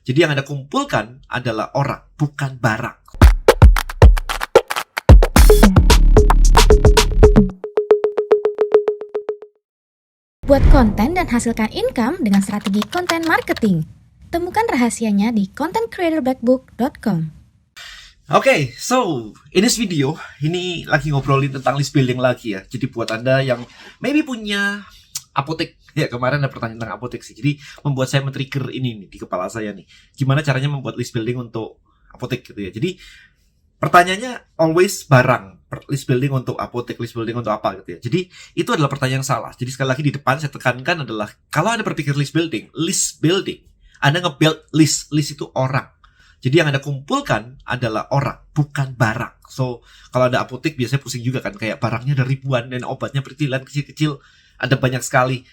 Jadi yang Anda kumpulkan adalah orang, bukan barang. Buat konten dan hasilkan income dengan strategi konten marketing. Temukan rahasianya di contentcreatorblackbook.com. Oke, so in this video, ini lagi ngobrolin tentang list building lagi ya. Jadi buat Anda yang maybe punya apotek, ya kemarin ada pertanyaan tentang apotek sih. Jadi membuat saya men-trigger ini nih di kepala saya nih. Gimana caranya membuat list building untuk apotek gitu ya. Jadi pertanyaannya always barang, list building untuk apotek, list building untuk apa gitu ya. Jadi itu adalah pertanyaan yang salah. Jadi sekali lagi di depan saya tekankan adalah kalau Anda berpikir list building, Anda nge-build list itu orang. Jadi yang Anda kumpulkan adalah orang, bukan barang. So, kalau ada apotek biasanya pusing juga kan. Kayak barangnya ada ribuan dan obatnya pertilan kecil-kecil. Ada banyak sekali.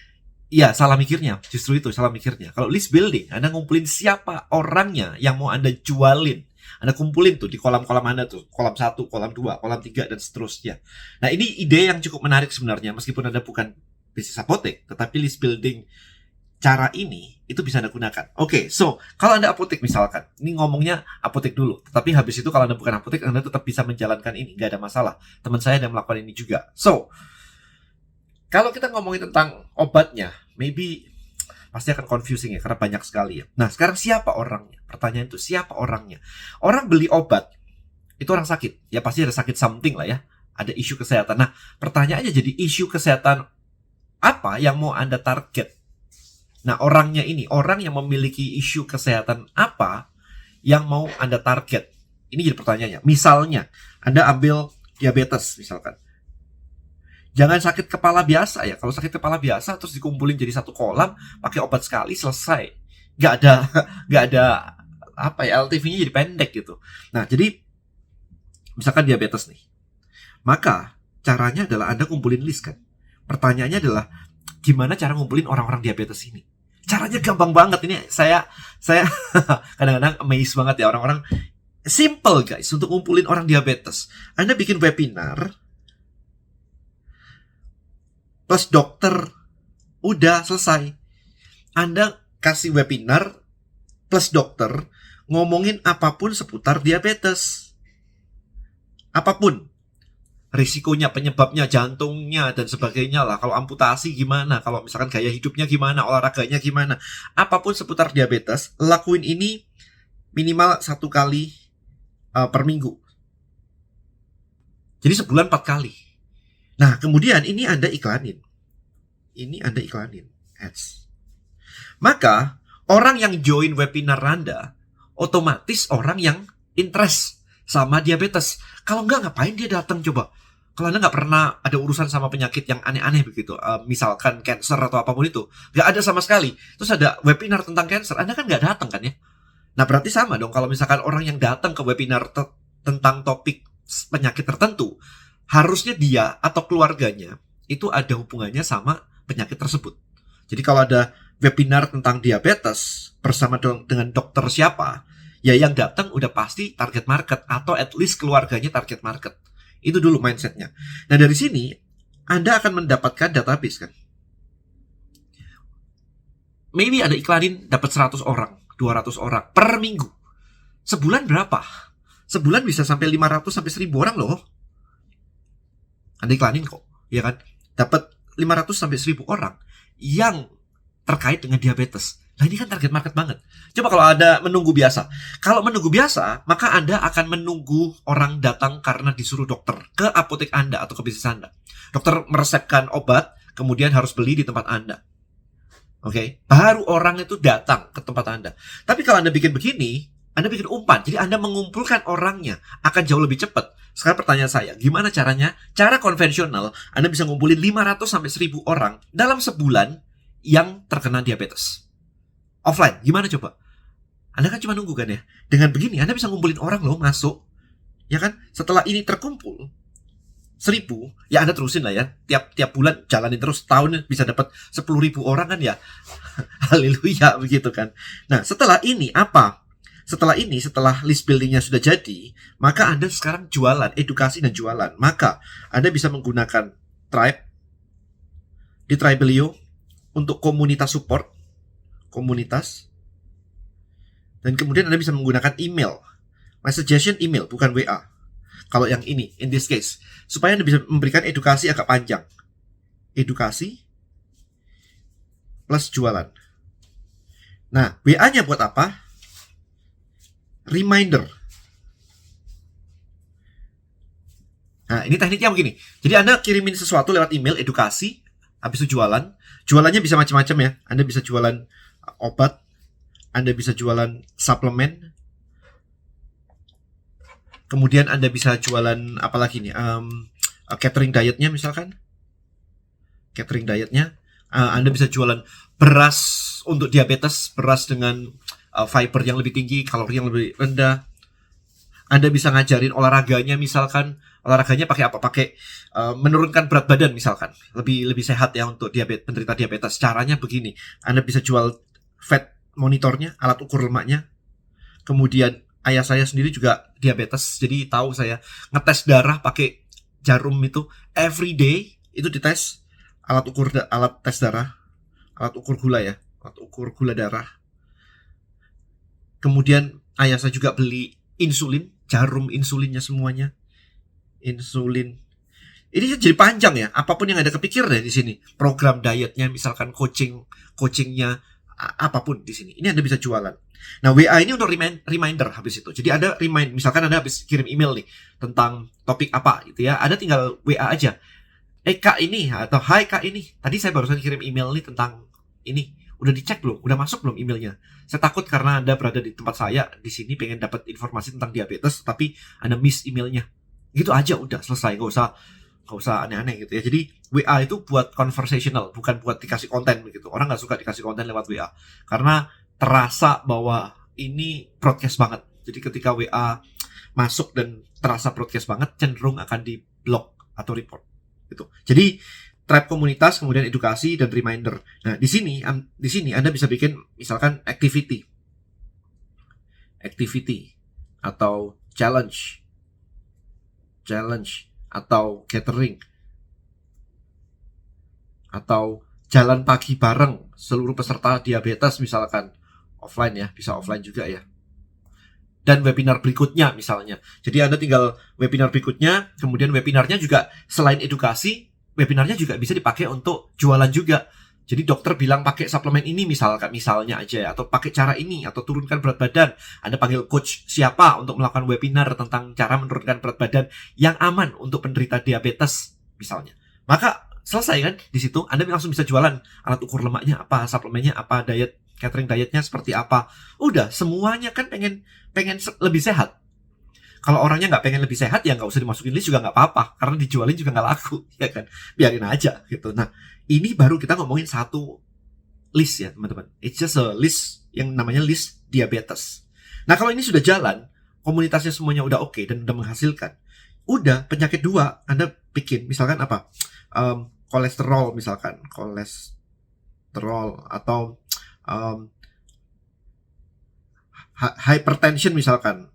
Ya, salah mikirnya. Justru itu, salah mikirnya. Kalau list building, Anda ngumpulin siapa orangnya yang mau Anda jualin. Anda kumpulin tuh di kolam-kolam Anda tuh. Kolam 1, kolam 2, kolam 3, dan seterusnya. Nah, ini ide yang cukup menarik sebenarnya. Meskipun Anda bukan bisnis apotek, tetapi list building cara ini itu bisa Anda gunakan. Oke, so kalau Anda apotek misalkan, ini ngomongnya apotek dulu. Tapi habis itu kalau Anda bukan apotek, Anda tetap bisa menjalankan ini, nggak ada masalah. Teman saya ada melakukan ini juga. So, kalau kita ngomongin tentang obatnya, maybe pasti akan confusing ya, karena banyak sekali ya. Nah, sekarang siapa orangnya? Pertanyaan itu, siapa orangnya? Orang beli obat, itu orang sakit. Ya pasti ada sakit something lah ya. Ada isu kesehatan. Nah, pertanyaannya jadi isu kesehatan apa yang mau Anda target? Nah, orangnya ini, orang yang memiliki isu kesehatan apa yang mau Anda target? Ini jadi pertanyaannya. Misalnya, Anda ambil diabetes misalkan. Jangan sakit kepala biasa ya. Kalau sakit kepala biasa terus dikumpulin jadi satu kolam, pakai obat sekali selesai. Nggak ada apa ya, LTV-nya jadi pendek gitu. Nah, jadi misalkan diabetes nih. Maka caranya adalah Anda kumpulin list kan. Pertanyaannya adalah gimana cara ngumpulin orang-orang diabetes ini? Caranya gampang banget. Ini saya kadang-kadang amazed banget ya orang-orang. Simple guys untuk ngumpulin orang diabetes. Anda bikin webinar plus dokter, udah selesai. Anda kasih webinar plus dokter ngomongin apapun seputar diabetes. Apapun. Risikonya, penyebabnya, jantungnya, dan sebagainya lah. Kalau amputasi gimana, kalau misalkan gaya hidupnya gimana, olahraganya gimana. Apapun seputar diabetes, lakuin ini minimal 1 kali per minggu. Jadi sebulan 4 kali. Nah, kemudian ini Anda iklanin. Ads. Maka, orang yang join webinar Anda, otomatis orang yang interest sama diabetes. Kalau enggak, ngapain dia datang coba? Kalau Anda nggak pernah ada urusan sama penyakit yang aneh-aneh begitu, misalkan cancer atau apapun itu, nggak ada sama sekali. Terus ada webinar tentang cancer, Anda kan nggak datang kan ya? Nah, berarti sama dong kalau misalkan orang yang datang ke webinar tentang topik penyakit tertentu, harusnya dia atau keluarganya itu ada hubungannya sama penyakit tersebut. Jadi kalau ada webinar tentang diabetes bersama dengan dokter siapa, ya yang datang udah pasti target market atau at least keluarganya target market. Itu dulu mindsetnya. Nah, dari sini Anda akan mendapatkan database kan. Maybe ada iklanin dapat 100 orang, 200 orang per minggu. Sebulan berapa? Sebulan bisa sampai 500 sampai 1000 orang loh. Anda iklanin kok, ya kan? Dapat 500 sampai 1000 orang yang terkait dengan diabetes. Nah, ini kan target market banget. Coba kalau ada menunggu biasa. Kalau menunggu biasa, maka Anda akan menunggu orang datang karena disuruh dokter ke apotek Anda atau ke bisnis Anda. Dokter meresepkan obat, kemudian harus beli di tempat Anda. Oke, baru orang itu datang ke tempat Anda. Tapi kalau Anda bikin begini, Anda bikin umpan. Jadi Anda mengumpulkan orangnya akan jauh lebih cepat. Sekarang pertanyaan saya, gimana caranya? Cara konvensional, Anda bisa ngumpulin 500 sampai 1000 orang dalam sebulan yang terkena diabetes. Offline, gimana coba? Anda kan cuma nunggu kan ya? Dengan begini, Anda bisa ngumpulin orang loh masuk. Ya kan? Setelah ini terkumpul 1000, ya Anda terusin lah ya. Tiap bulan jalanin terus, tahun bisa dapat 10.000 orang kan ya. Haleluya begitu kan. Nah, setelah ini apa? Setelah list buildingnya sudah jadi, maka Anda sekarang jualan, edukasi dan jualan. Maka Anda bisa menggunakan Tribe di Tribelio untuk komunitas support, komunitas Dan kemudian Anda bisa menggunakan email. My suggestion email, bukan WA. Kalau yang ini, in this case, supaya Anda bisa memberikan edukasi agak panjang. Edukasi plus jualan. Nah, WA-nya buat apa? Reminder. Nah, ini tekniknya begini. Jadi Anda kirimin sesuatu lewat email, edukasi, habis itu jualan. Jualannya bisa macam-macam ya. Anda bisa jualan obat, Anda bisa jualan suplemen, kemudian Anda bisa jualan apa lagi nih? Catering dietnya misalkan. Catering dietnya. Anda bisa jualan beras untuk diabetes, beras dengan fiber yang lebih tinggi, kalori yang lebih rendah. Anda bisa ngajarin olahraganya misalkan. Olahraganya pakai apa? Pakai menurunkan berat badan misalkan. Lebih sehat ya untuk penderita diabetes. Caranya begini. Anda bisa jual fat monitornya, alat ukur lemaknya. Kemudian ayah saya sendiri juga diabetes. Jadi tahu saya ngetes darah pakai jarum itu every day itu dites alat tes darah, alat ukur gula ya, alat ukur gula darah. Kemudian ayah saya juga beli insulin, jarum insulinnya semuanya. Insulin. Ini jadi panjang ya. Apapun yang ada kepikir deh di sini. Program dietnya, misalkan coachingnya, apapun di sini. Ini Anda bisa jualan. Nah, WA ini untuk reminder habis itu. Jadi ada misalkan Anda habis kirim email nih tentang topik apa gitu ya. Anda tinggal WA aja. Kak ini atau hai Kak ini. Tadi saya barusan kirim email nih tentang ini. Udah dicek belum? Udah masuk belum emailnya? Saya takut karena Anda berada di tempat saya di sini pengen dapat informasi tentang diabetes tapi Anda miss emailnya. Gitu aja udah selesai, nggak usah aneh-aneh gitu ya. Jadi WA itu buat conversational, bukan buat dikasih konten begitu. Orang nggak suka dikasih konten lewat WA karena terasa bahwa ini broadcast banget. Jadi ketika WA masuk dan terasa broadcast banget, cenderung akan di block atau report gitu. Jadi tribe komunitas, kemudian edukasi dan reminder. Nah di sini Anda bisa bikin misalkan activity atau challenge atau catering atau jalan pagi bareng seluruh peserta diabetes misalkan, offline ya, bisa offline juga ya, dan webinar berikutnya misalnya. Jadi Anda tinggal webinar berikutnya, kemudian webinarnya juga selain edukasi, webinarnya juga bisa dipakai untuk jualan juga. Jadi dokter bilang pakai suplemen ini misalnya aja ya, atau pakai cara ini, atau turunkan berat badan. Anda panggil coach siapa untuk melakukan webinar tentang cara menurunkan berat badan yang aman untuk penderita diabetes misalnya. Maka selesai kan di situ. Anda langsung bisa jualan alat ukur lemaknya apa, suplemennya apa, catering dietnya seperti apa. Udah semuanya kan pengen lebih sehat. Kalau orangnya nggak pengen lebih sehat ya nggak usah dimasukin list juga nggak apa-apa, karena dijualin juga nggak laku ya kan, biarin aja gitu. Nah ini baru kita ngomongin satu list ya teman-teman. It's just a list yang namanya list diabetes. Nah kalau ini sudah jalan, komunitasnya semuanya udah oke dan udah menghasilkan, udah penyakit 2 Anda bikin misalkan apa, kolesterol misalkan, atau hypertension misalkan,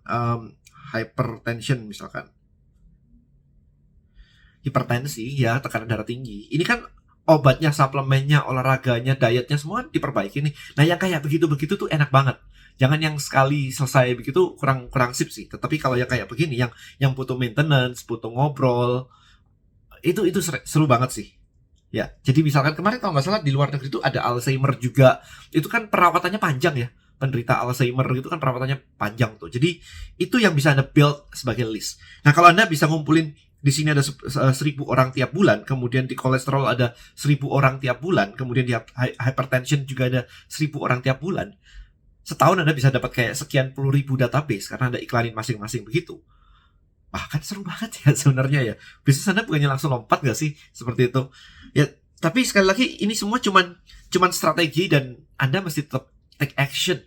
hipertensi ya, tekanan darah tinggi. Ini kan obatnya, suplemennya, olahraganya, dietnya semua diperbaiki nih. Nah yang kayak begitu tuh enak banget. Jangan yang sekali selesai begitu kurang sip sih. Tetapi kalau yang kayak begini, yang butuh maintenance, butuh ngobrol, itu seru banget sih. Ya, jadi misalkan kemarin kalau nggak salah di luar negeri itu ada Alzheimer juga. Itu kan perawatannya panjang ya. Penderita Alzheimer itu kan perawatannya panjang tuh. Jadi itu yang bisa Anda build sebagai list. Nah kalau Anda bisa ngumpulin di sini ada 1.000 orang tiap bulan, kemudian di kolesterol ada 1.000 orang tiap bulan, kemudian di hypertension juga ada 1.000 orang tiap bulan. Setahun Anda bisa dapat kayak sekian puluh ribu database karena Anda iklanin masing-masing begitu. Kan seru banget ya sebenarnya ya. Bisnis Anda bukannya langsung lompat gak sih seperti itu? Ya, tapi sekali lagi ini semua cuman strategi dan Anda mesti tetap take action.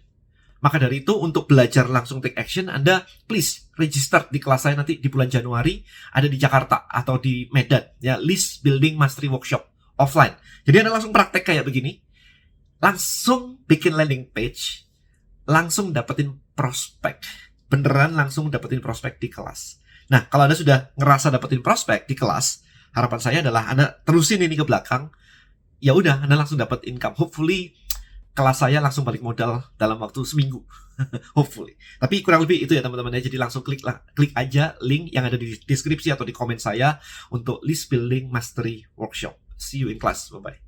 Maka dari itu untuk belajar langsung take action, Anda please register di kelas saya nanti di bulan Januari, ada di Jakarta atau di Medan ya, List Building Mastery Workshop offline. Jadi Anda langsung praktek kayak begini, langsung bikin landing page, langsung dapetin prospek, beneran langsung dapetin prospek di kelas. Nah kalau Anda sudah ngerasa dapetin prospek di kelas, harapan saya adalah Anda terusin ini ke belakang, ya udah Anda langsung dapat income. Hopefully kelas saya langsung balik modal dalam waktu seminggu. Hopefully. Tapi kurang lebih itu ya teman-teman ya. Jadi langsung klik aja link yang ada di deskripsi atau di komen saya untuk List Building Mastery Workshop. See you in class. Bye-bye.